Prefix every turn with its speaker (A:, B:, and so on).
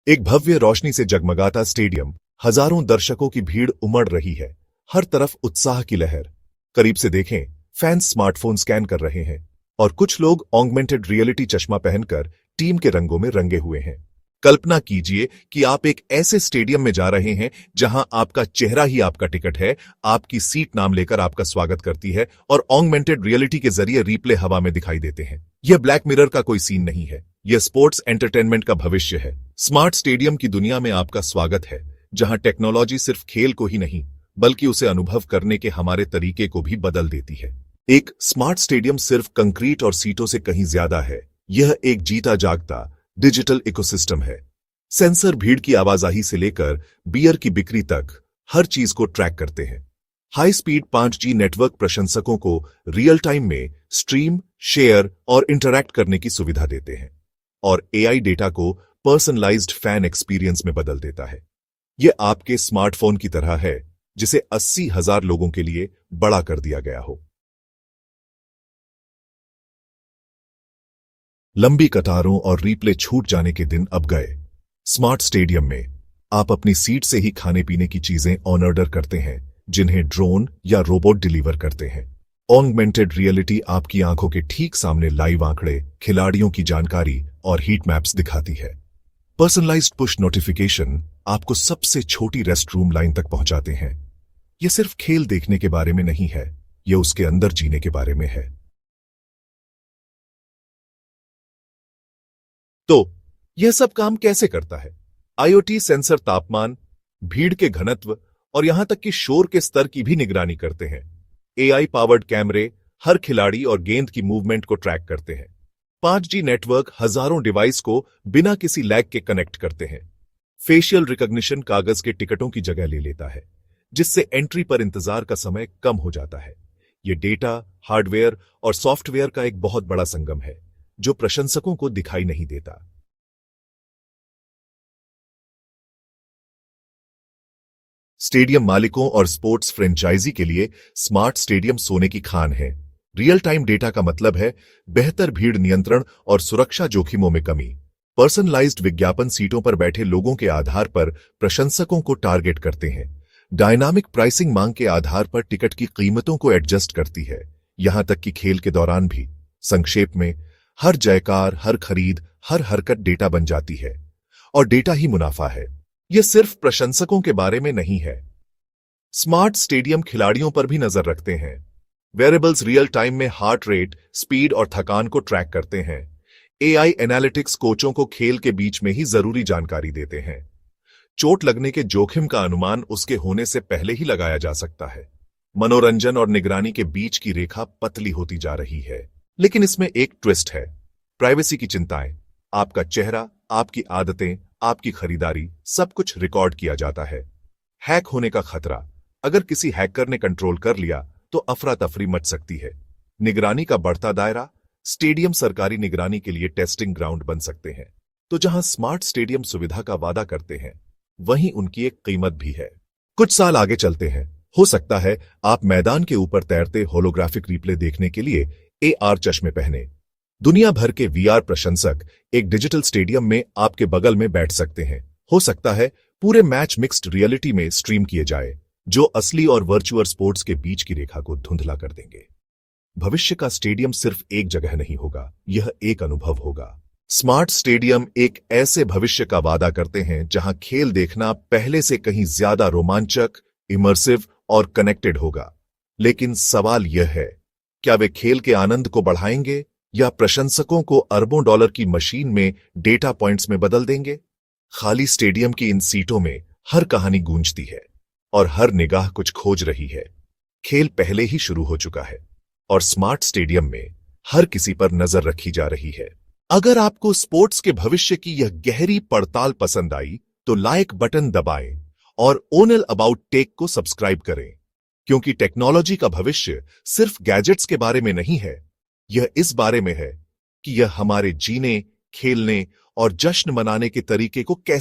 A: एक भव्य रोशनी से जगमगाता स्टेडियम, हजारों दर्शकों की भीड़ उमड़ रही है। हर तरफ उत्साह की लहर। करीब से देखें, फैंस स्मार्टफोन स्कैन कर रहे हैं और कुछ लोग ऑगमेंटेड रियलिटी चश्मा पहनकर टीम के रंगों में रंगे हुए हैं। कल्पना कीजिए कि आप एक ऐसे स्टेडियम में जा रहे हैं जहां आपका चेहरा ही आपका टिकट है, आपकी सीट नाम लेकर आपका स्वागत करती है और ऑगमेंटेड रियलिटी के जरिए रिप्ले हवा में दिखाई देते हैं। यह ब्लैक मिरर का कोई सीन नहीं है, यह स्पोर्ट्स एंटरटेनमेंट का भविष्य है। स्मार्ट स्टेडियम की दुनिया में आपका स्वागत है, जहां टेक्नोलॉजी सिर्फ खेल को ही नहीं बल्कि उसे अनुभव करने के हमारे तरीके को भी बदल देती है। एक स्मार्ट स्टेडियम सिर्फ कंक्रीट और सीटों से कहीं ज्यादा है। यह एक जीता जागता डिजिटल इकोसिस्टम है। सेंसर भीड़ की आवाजाही से लेकर बियर की बिक्री तक हर चीज को ट्रैक करते हैं। हाई स्पीड 5G नेटवर्क प्रशंसकों को रियल टाइम में स्ट्रीम, शेयर और इंटरैक्ट करने की सुविधा देते हैं और AI डेटा को पर्सनलाइज्ड फैन एक्सपीरियंस में बदल देता है। यह आपके स्मार्टफोन की तरह है जिसे 80,000 लोगों के लिए बड़ा कर दिया गया हो। लंबी कतारों और रिप्ले छूट जाने के दिन अब गए। स्मार्ट स्टेडियम में आप अपनी सीट से ही खाने पीने की चीजें ऑर्डर करते हैं, जिन्हें ड्रोन या रोबोट डिलीवर करते हैं। ऑगमेंटेड रियलिटी आपकी आंखों के ठीक सामने लाइव आंकड़े, खिलाड़ियों की जानकारी और हीट मैप्स दिखाती है। पर्सनलाइज्ड पुश नोटिफिकेशन आपको सबसे छोटी रेस्ट रूम लाइन तक पहुंचाते हैं। यह सिर्फ खेल देखने के बारे में नहीं है, यह उसके अंदर जीने के बारे में है। तो यह सब काम कैसे करता है? IoT सेंसर तापमान, भीड़ के घनत्व और यहां तक कि शोर के स्तर की भी निगरानी करते हैं। AI पावर्ड कैमरे हर खिलाड़ी और गेंद की मूवमेंट को ट्रैक करते हैं। 5G नेटवर्क हजारों डिवाइस को बिना किसी लैग के कनेक्ट करते हैं। फेशियल रिकॉग्निशन कागज के टिकटों की जगह ले लेता है, जिससे एंट्री पर इंतजार का समय कम हो जाता है। यह डेटा, हार्डवेयर और सॉफ्टवेयर का एक बहुत बड़ा संगम है जो प्रशंसकों को दिखाई नहीं देता। स्टेडियम मालिकों और स्पोर्ट्स फ्रेंचाइजी के लिए स्मार्ट स्टेडियम सोने की खान है। रियल टाइम डेटा का मतलब है बेहतर भीड़ नियंत्रण और सुरक्षा जोखिमों में कमी। पर्सनलाइज्ड विज्ञापन सीटों पर बैठे लोगों के आधार पर प्रशंसकों को टारगेट करते हैं। डायनामिक प्राइसिंग मांग के आधार पर टिकट की कीमतों को एडजस्ट करती है, यहां तक कि खेल के दौरान भी। संक्षेप में, हर जयकार, हर खरीद, हर हरकत डेटा बन जाती है और डेटा ही मुनाफा है। यह सिर्फ प्रशंसकों के बारे में नहीं है। स्मार्ट स्टेडियम खिलाड़ियों पर भी नजर रखते हैं। वेरेबल्स रियल टाइम में हार्ट रेट, स्पीड और थकान को ट्रैक करते हैं। AI एनालिटिक्स कोचों को खेल के बीच में ही जरूरी जानकारी देते हैं। चोट लगने के जोखिम का अनुमान उसके होने से पहले ही लगाया जा सकता है। मनोरंजन और निगरानी के बीच की रेखा पतली होती जा रही है, लेकिन इसमें एक ट्विस्ट है। प्राइवेसी की चिंताएं। आपका चेहरा, आपकी आदतें, आपकी खरीदारी, सब कुछ रिकॉर्ड किया जाता है। हैक होने का खतरा। अगर किसी हैकर ने कंट्रोल कर लिया तो अफरा तफरी मच सकती है। निगरानी का बढ़ता दायरा। स्टेडियम सरकारी निगरानी के लिए टेस्टिंग ग्राउंड बन सकते हैं। तो जहां स्मार्ट स्टेडियम सुविधा का वादा करते हैं, वहीं उनकी एक कीमत भी है। कुछ साल आगे चलते हैं, हो सकता है आप मैदान के ऊपर तैरते होलोग्राफिक रिप्ले देखने के लिए AR चश्मे पहने। दुनिया भर के VR प्रशंसक एक डिजिटल स्टेडियम में आपके बगल में बैठ सकते हैं। हो सकता है पूरे मैच मिक्स्ड रियलिटी में स्ट्रीम किए जाए, जो असली और वर्चुअल स्पोर्ट्स के बीच की रेखा को धुंधला कर देंगे। भविष्य का स्टेडियम सिर्फ एक जगह नहीं होगा, यह एक अनुभव होगा। स्मार्ट स्टेडियम एक ऐसे भविष्य का वादा करते हैं जहां खेल देखना पहले से कहीं ज्यादा रोमांचक, इमर्सिव और कनेक्टेड होगा। लेकिन सवाल यह है, क्या वे खेल के आनंद को बढ़ाएंगे या प्रशंसकों को अरबों डॉलर की मशीन में डेटा पॉइंट्स में बदल देंगे? खाली स्टेडियम की इन सीटों में हर कहानी गूंजती है और हर निगाह कुछ खोज रही है। खेल पहले ही शुरू हो चुका है और स्मार्ट स्टेडियम में हर किसी पर नजर रखी जा रही है। अगर आपको स्पोर्ट्स के भविष्य की यह गहरी पड़ताल पसंद आई तो लाइक बटन दबाएं और ओनल अबाउट टेक को सब्सक्राइब करें, क्योंकि टेक्नोलॉजी का भविष्य सिर्फ गैजेट्स के बारे में नहीं है, यह इस बारे में है कि यह हमारे जीने, खेलने और जश्न मनाने के तरीके को कैसे